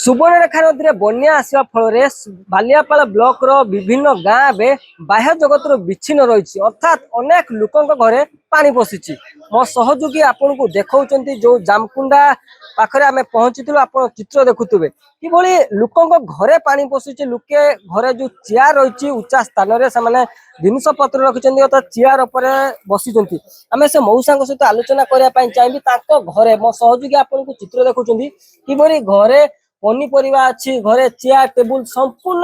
सुवर्णरेखा नदी में बन्या आसवा फल बालियापाल ब्लॉक रो विभिन्न गाँव में बाह्य जगत विच्छिन्न रही अर्थात अनेक लोकों घरे पानी पशिची मो सहयोगी आपन को देखा जो जामकुंडा पाखरे आम पहुंची आप चित्र देखुवे कि लोकों घरे पानी पशिची लोके घरे जो चेयर रही उच्चा स्थान से जिनस पत्र रखिंट अर्थात चेयर उपर बसी आम से मऊसा सहित आलोचना करने चाहिए घरे मो सहयोगी आपन को चित्र देखुं कि घरे पनीपरिया अच्छी घरे चेयर टेबुल संपूर्ण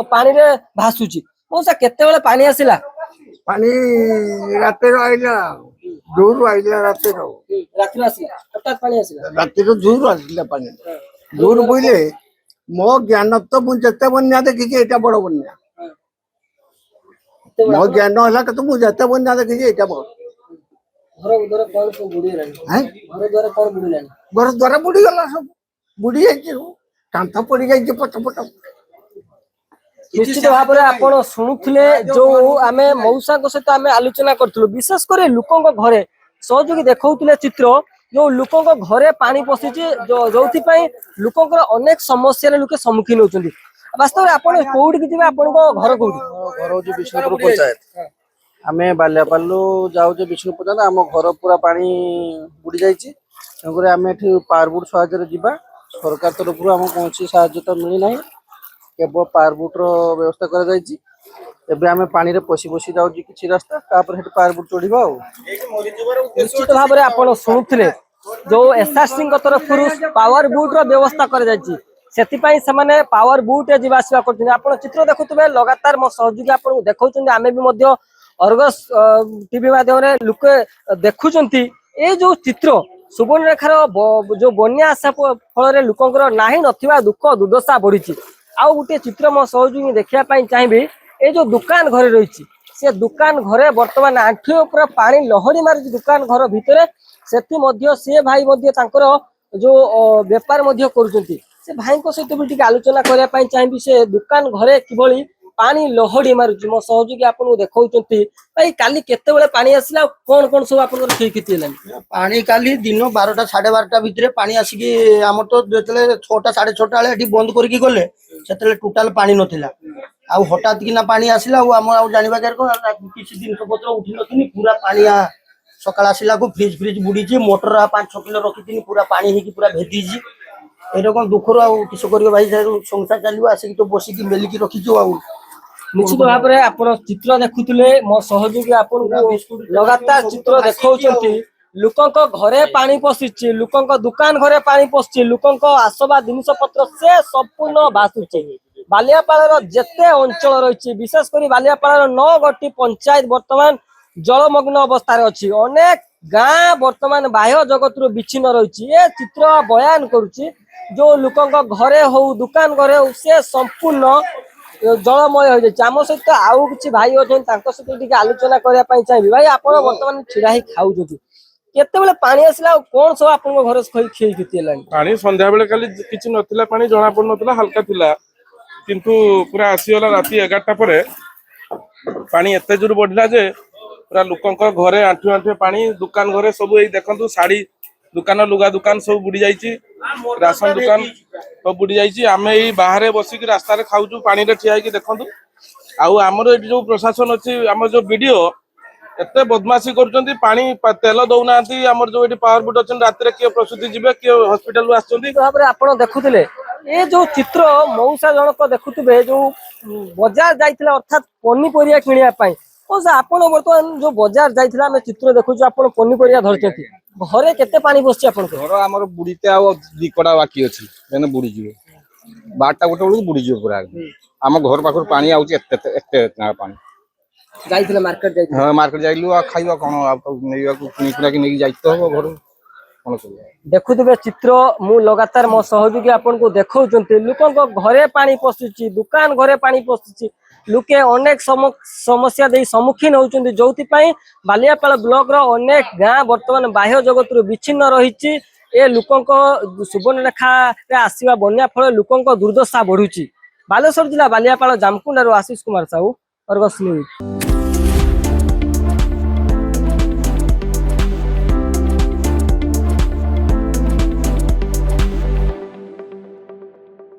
पानी रे भासुची मौसा केते बेले पानी आसिला पानी रात आइला दूर आइला रात आसिला हठात पानी आसिला रात दूर आसिला पानी दूर बोले मो ज्ञान तो मुझे बन्या देखी एटा बड़ बन्या मो ज्ञान है तो मुझे बन्या देखी एटा बड़ घर द्वारा कौन को बुड़ी रही घर द्वारा कौन बुड़ी रही घर द्वारा बुड़ी गला सब बुड़ी कांथ पड़ जाए पटपट निश्चित भाव में आपण शुणुले जो आम मऊसा सहित आम आलोचना करूँ विशेषकर लोकों घरे सहयोगी देखा चित्र जो लोकों घरे पानी पशिची जो लोकों अनेक समस्या लोके सम्मुखीन होती वास्तव में आपड़ कौटी जी आप घर कौटी घर हूँ विष्णुपुर पंचायत आम बाल्यापाल जाऊे विष्णुपुर पंचायत आम घर पूरा पानी बुड़ी जाइए आम ये पावरबोर्ड साहाଯ୍य जीवा सरकार तरफ आम कौन साहाଯ୍य तो मिलना केवल पावरबोर्ड व्यवस्था कर पानी पशि पशि जाऊँ कि रास्ता पावरबोर्ड चढ़ा निश्चित भाव में आप शुणुले जो एसआरसी तरफ पावर बुट व्यवस्था कर पावर बुट जावासवा कर चित्र देखुए लगातार मो सहयोगी आपको देखा आम भी अर्गस टीवी माध्यम लोके देखुं ये जो चित्र सुवर्णरेखार जो बन्या आशा फल लोकंर नाही नथिबा दुख दुर्दशा बढ़ी आउ गोटे चित्र मो सहयोगी देखापी चाहिए ये जो दुकान घरे रही से दुकान घरे बर्तमान आंठुए उपर पानी लहरी मारी दुकान घर भितर से भाई जो बेपार कर भाई सहित भी आलोचना करने चाहिए से दुकान घरे कि पानी लहड़ी मारुची मो सहयोगी आपको देखा भाई काली केते बेले पानी आसला कौन कौन सब आप क्षति पानी काली दिन 12टा 12:30 भितर पानी आसिकी आम तो जो 6टा 6:30 बेले बंद करके गले से टोटाल पानी नाला आउ हठात किना पानी आसला आम जानवा किसी जिन पत्र उठी नी पूरा पानी सकाल आसला को फ्रिज फ्रिज बुड़ी मोटर 5-6 किलो रखी पूरा पानी हो पूरा भेदी एरकम दुखर किस कर भाई संसार चलो आसिक तो बसिक मेलिकी रखीचु निश्चित भाव में आप चित्र देखुले मो सहयोगी आपको लगातार चित्र देखा लोकों घरे पानी पशिची लोकों दुकान घरे पानी पशि लोकों आसवा जिनस पत्र से संपूर्ण भासुचे बालियापाल जेते अंचल रही विशेषकर बालियापाल 9 गोटी पंचायत बर्तमान जलमग्न अवस्था अच्छी अनेक गाँ बर्तमान बाह्य जगत विच्छिन्न रही चित्र बयान करुच्ची जो लोकों घरे हो दुकान घरे हो से संपूर्ण जलमय हो जाए आम सहित आउ कि भाई अच्छे सहित आलोचना करने चाहिए भाई आप बर्तमान छिड़ा ही खाऊ केते बेले पानी आसला कौन सब आप घर क्षति पानी संध्या बेले खाली किछि नथिला पानी जना पड़ नथिला हल्का थिला किंतु पूरा आसीगला राति 11टा परे पानी एते जोर बढ़ला जे पूरा लोकंक घरे आंठु आंठु पानी दुकान घरे सब एई देखंतु साड़ी दुकान लुगा दुकान सब बुड़ी जाइछि राशन दुकान सब बुड़ी जाइछि आमे एई बाहरे बसिक रास्ता रे खाउछु पानी रे ठिया कि देखंतु आउ हमर जो प्रशासन अछि हमर जो वीडियो एते बदमाशी करूछंती पानी तेल दउनांती हमर जो एटी पावर बुट अछन रात रे के प्रसूति जिबे के हॉस्पिटल उ आछंती भाव रे आपण देखुथिले ये जो चित्र मौसा जनक देखुथिबे जो बाजार जाइथिला अर्थात पनीपरिया किनिया पई मौसा आपण वर्तमान जो बाजार जाइथिला हम चित्र देखुछु आपण पनीपरिया धरछंती घरे केते पानी बसछि आपण घर हमर बुड़ीते आ दिकड़ा बाकी अछि एने बुड़ी जिवो 12टा गोटे बेलू बुड़ी जिवो पूरा हम घर पाखर पानी आउछि एते पानी जाइथिला मार्केट जाइथिला हां मार्केट जाइलु आ खाइबा कोन आ नेइबा को किनिकुला कि नेइ जाइतो हो घर कोन करबा देखुथिबे चित्र मु लगातार मो सहयोगी आपन को देखौचंती लोकन घरे पानी पसिछि दुकान घरे पानी पसिछि लोके अनेक समस्या दे सम्मुखीन होउचंती जोति पई बालियापाल ब्लॉक रो अनेक गाँ बर्तमान बाह्य जगत विच्छिन्न रही ए लोकन सुवर्णरेखा रे आसीबा बन्या फल लोकन दुर्दशा बढ़ुची बालेश्वर जिला बालियापाल जामकुंडारू आशीष कुमार साहू अर्गस न्यूज।